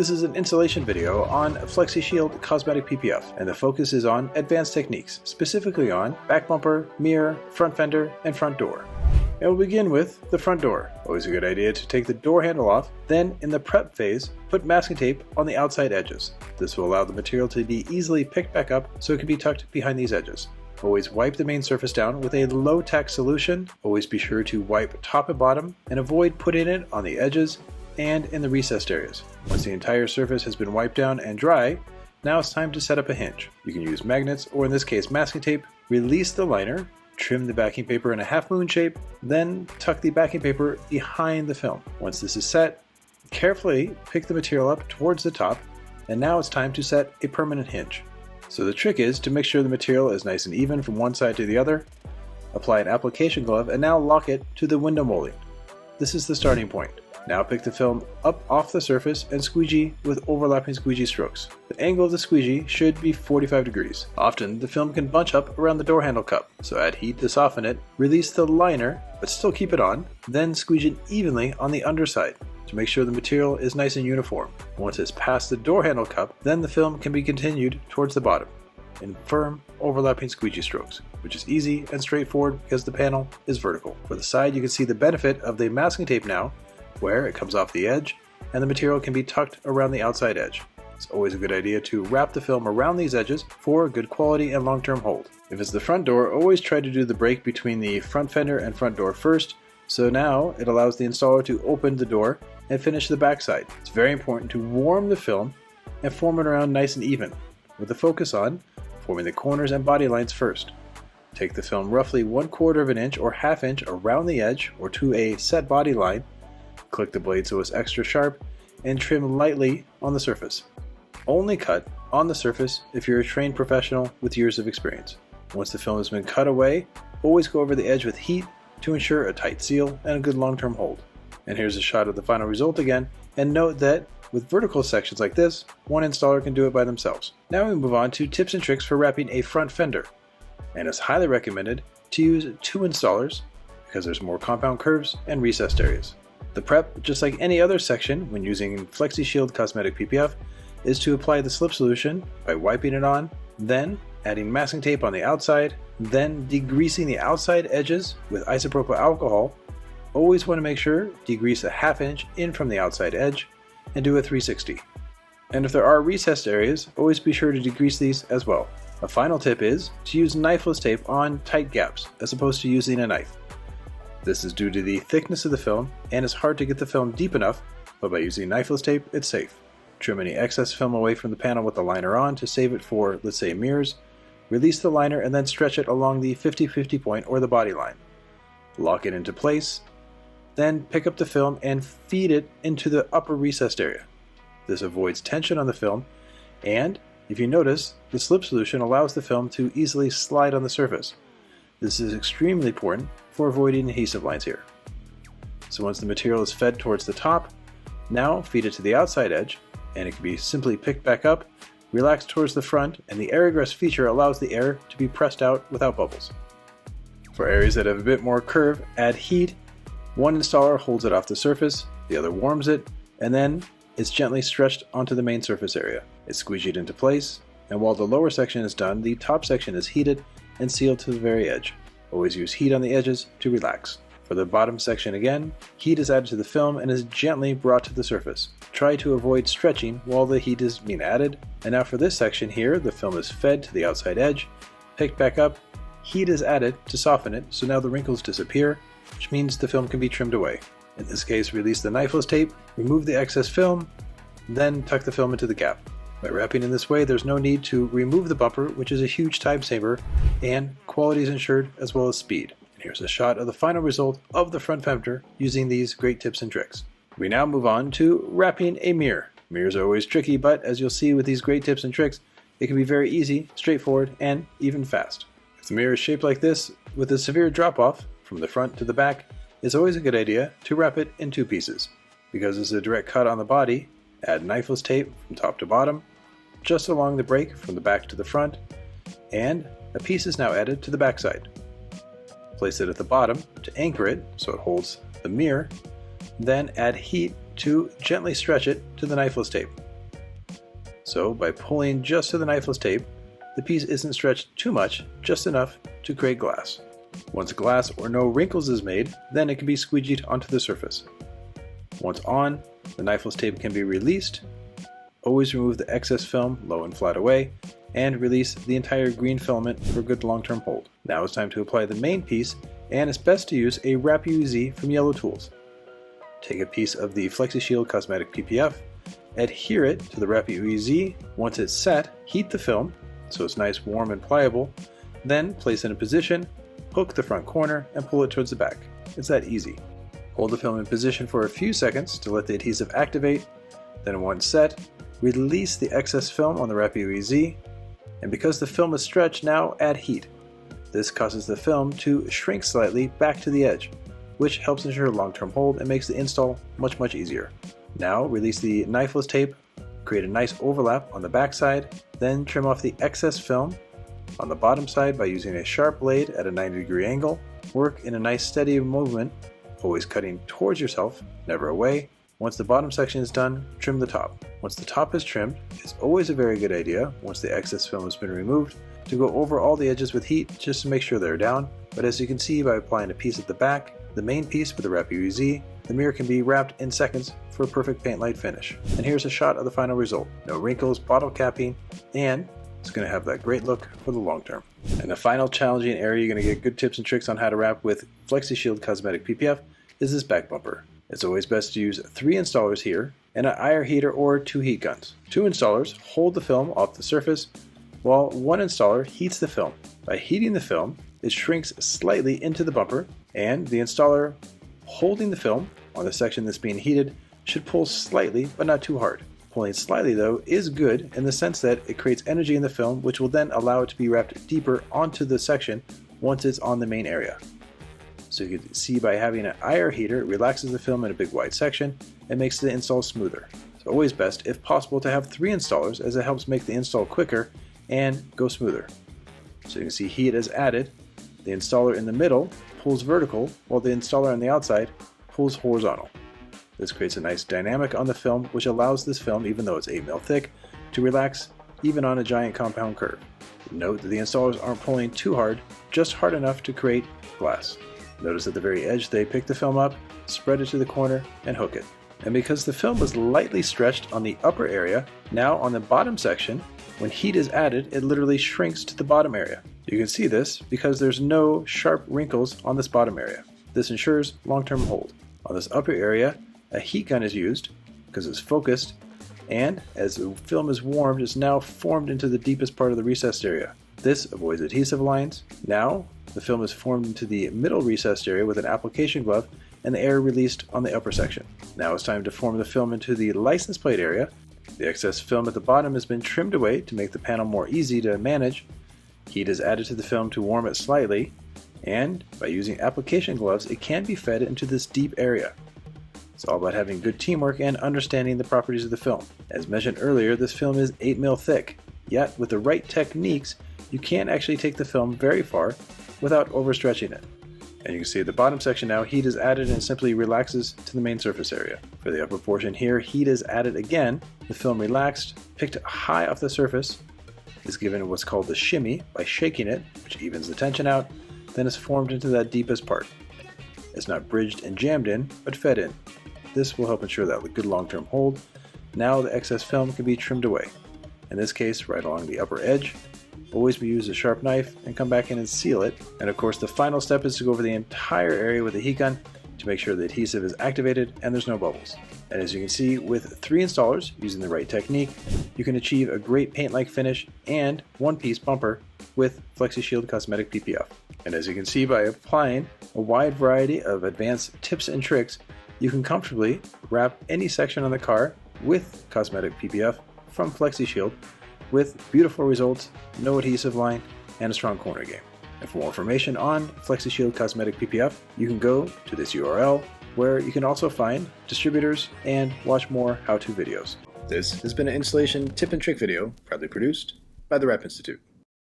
This is an installation video on FlexiShield Cosmetic PPF, and the focus is on advanced techniques, specifically on back bumper, mirror, front fender, and front door. And we'll begin with the front door. Always a good idea to take the door handle off, then in the prep phase, put masking tape on the outside edges. This will allow the material to be easily picked back up so it can be tucked behind these edges. Always wipe the main surface down with a low-tack solution. Always be sure to wipe top and bottom and avoid putting it on the edges and in the recessed areas. Once the entire surface has been wiped down and dry, now it's time to set up a hinge. You can use magnets or in this case masking tape. Release the liner, trim the backing paper in a half moon shape, then tuck the backing paper behind the film. Once this is set, carefully pick the material up towards the top, and now it's time to set a permanent hinge. So the trick is to make sure the material is nice and even from one side to the other. Apply an application glove and now lock it to the window molding. This is the starting point. Now pick the film up off the surface and squeegee with overlapping squeegee strokes. The angle of the squeegee should be 45 degrees. Often the film can bunch up around the door handle cup, so add heat to soften it, release the liner but still keep it on, then squeegee it evenly on the underside to make sure the material is nice and uniform. Once it's past the door handle cup, then the film can be continued towards the bottom in firm overlapping squeegee strokes, which is easy and straightforward because the panel is vertical. For the side, you can see the benefit of the masking tape now, where it comes off the edge and the material can be tucked around the outside edge. It's always a good idea to wrap the film around these edges for good quality and long-term hold. If it's the front door, always try to do the break between the front fender and front door first, so now it allows the installer to open the door and finish the backside. It's very important to warm the film and form it around nice and even, with the focus on forming the corners and body lines first. Take the film roughly 1/4 of an inch or ½ inch around the edge or to a set body line, click the blade so it's extra sharp, and trim lightly on the surface. Only cut on the surface if you're a trained professional with years of experience. Once the film has been cut away, always go over the edge with heat to ensure a tight seal and a good long-term hold. And here's a shot of the final result again, and note that with vertical sections like this, one installer can do it by themselves. Now we move on to tips and tricks for wrapping a front fender, and it's highly recommended to use 2 installers because there's more compound curves and recessed areas. The prep, just like any other section when using FlexiShield Cosmetic PPF, is to apply the slip solution by wiping it on, then adding masking tape on the outside, then degreasing the outside edges with isopropyl alcohol. Always want to make sure degrease a ½ inch in from the outside edge and do a 360. And if there are recessed areas, always be sure to degrease these as well. A final tip is to use knifeless tape on tight gaps as opposed to using a knife. This is due to the thickness of the film and it's hard to get the film deep enough, but by using knifeless tape it's safe. Trim any excess film away from the panel with the liner on to save it for, let's say, mirrors. Release the liner and then stretch it along the 50-50 point or the body line. Lock it into place. Then pick up the film and feed it into the upper recessed area. This avoids tension on the film, and if you notice, the slip solution allows the film to easily slide on the surface. This is extremely important for avoiding adhesive lines here. So once the material is fed towards the top, now feed it to the outside edge, and it can be simply picked back up, relaxed towards the front, and the air egress feature allows the air to be pressed out without bubbles. For areas that have a bit more curve, add heat. One installer holds it off the surface, the other warms it, and then it's gently stretched onto the main surface area. It's squeegeed into place, and while the lower section is done, the top section is heated and sealed to the very edge. Always use heat on the edges to relax. For the bottom section again, heat is added to the film and is gently brought to the surface. Try to avoid stretching while the heat is being added. And now for this section here, the film is fed to the outside edge, picked back up, heat is added to soften it, so now the wrinkles disappear, which means the film can be trimmed away. In this case, release the knifeless tape, remove the excess film, then tuck the film into the gap. By wrapping in this way, there's no need to remove the bumper, which is a huge time saver, and quality is ensured as well as speed. And here's a shot of the final result of the front fender using these great tips and tricks. We now move on to wrapping a mirror. Mirrors are always tricky, but as you'll see with these great tips and tricks, it can be very easy, straightforward, and even fast. If the mirror is shaped like this, with a severe drop-off from the front to the back, it's always a good idea to wrap it in 2 pieces. Because it's a direct cut on the body, add knifeless tape from top to bottom, just along the break from the back to the front, and a piece is now added to the back side. Place it at the bottom to anchor it so it holds the mirror, then add heat to gently stretch it to the knifeless tape. So by pulling just to the knifeless tape, the piece isn't stretched too much, just enough to create glass. Once glass or no wrinkles is made, then it can be squeegeed onto the surface. Once on, the knifeless tape can be released. Always remove the excess film low and flat away, and release the entire green filament for good long-term hold. Now it's time to apply the main piece, and it's best to use a wrap UZ from Yellow Tools. Take a piece of the FlexiShield Cosmetic PPF, adhere it to the wrap UZ. Once it's set, heat the film so it's nice, warm, and pliable. Then place it in position, hook the front corner, and pull it towards the back. It's that easy. Hold the film in position for a few seconds to let the adhesive activate. Then once set, release the excess film on the wrap UZ. And because the film is stretched, now add heat. This causes the film to shrink slightly back to the edge, which helps ensure long-term hold and makes the install much easier. Now release the knifeless tape, create a nice overlap on the back side, then trim off the excess film on the bottom side by using a sharp blade at a 90-degree angle. Work in a nice steady movement, always cutting towards yourself, never away. Once the bottom section is done, trim the top. Once the top is trimmed, it's always a very good idea, once the excess film has been removed, to go over all the edges with heat just to make sure they're down. But as you can see by applying a piece at the back, the main piece with the wrap UZ, the mirror can be wrapped in seconds for a perfect paint light finish. And here's a shot of the final result. No wrinkles, bottle capping, and it's going to have that great look for the long term. And the final challenging area you're going to get good tips and tricks on how to wrap with FlexiShield Cosmetic PPF is this back bumper. It's always best to use 3 installers here and an IR heater or 2 heat guns. 2 installers hold the film off the surface while 1 installer heats the film. By heating the film, it shrinks slightly into the bumper, and the installer holding the film on the section that's being heated should pull slightly but not too hard. Pulling slightly though is good in the sense that it creates energy in the film, which will then allow it to be wrapped deeper onto the section once it's on the main area. So you can see by having an IR heater, it relaxes the film in a big wide section and makes the install smoother. It's always best, if possible, to have 3 installers, as it helps make the install quicker and go smoother. So you can see heat is added. The installer in the middle pulls vertical, while the installer on the outside pulls horizontal. This creates a nice dynamic on the film, which allows this film, even though it's 8 mil thick, to relax even on a giant compound curve. Note that the installers aren't pulling too hard, just hard enough to create glass. Notice at the very edge they pick the film up, spread it to the corner, and hook it. And because the film was lightly stretched on the upper area, now on the bottom section, when heat is added, it literally shrinks to the bottom area. You can see this because there's no sharp wrinkles on this bottom area. This ensures long-term hold. On this upper area, a heat gun is used because it's focused, and as the film is warmed, it's now formed into the deepest part of the recessed area. This avoids adhesive lines. Now, the film is formed into the middle recessed area with an application glove and the air released on the upper section. Now it's time to form the film into the license plate area. The excess film at the bottom has been trimmed away to make the panel more easy to manage. Heat is added to the film to warm it slightly, and by using application gloves, it can be fed into this deep area. It's all about having good teamwork and understanding the properties of the film. As mentioned earlier, this film is 8 mil thick, yet with the right techniques, you can actually take the film very far without overstretching it. And you can see at the bottom section now, heat is added and simply relaxes to the main surface area. For the upper portion here, heat is added again. The film relaxed, picked high off the surface, is given what's called the shimmy by shaking it, which evens the tension out, then is formed into that deepest part. It's not bridged and jammed in, but fed in. This will help ensure that good long-term hold. Now the excess film can be trimmed away. In this case, right along the upper edge. Always use a sharp knife and come back in and seal it. And of course, the final step is to go over the entire area with a heat gun to make sure the adhesive is activated and there's no bubbles. And as you can see, with 3 installers using the right technique, you can achieve a great paint-like finish and one-piece bumper with FlexiShield Cosmetic PPF. And as you can see, by applying a wide variety of advanced tips and tricks, you can comfortably wrap any section on the car with Cosmetic PPF from FlexiShield with beautiful results, no adhesive line, and a strong corner game. And for more information on FlexiShield Cosmetic PPF, you can go to this URL, where you can also find distributors and watch more how-to videos. This has been an installation tip and trick video, proudly produced by the Wrap Institute.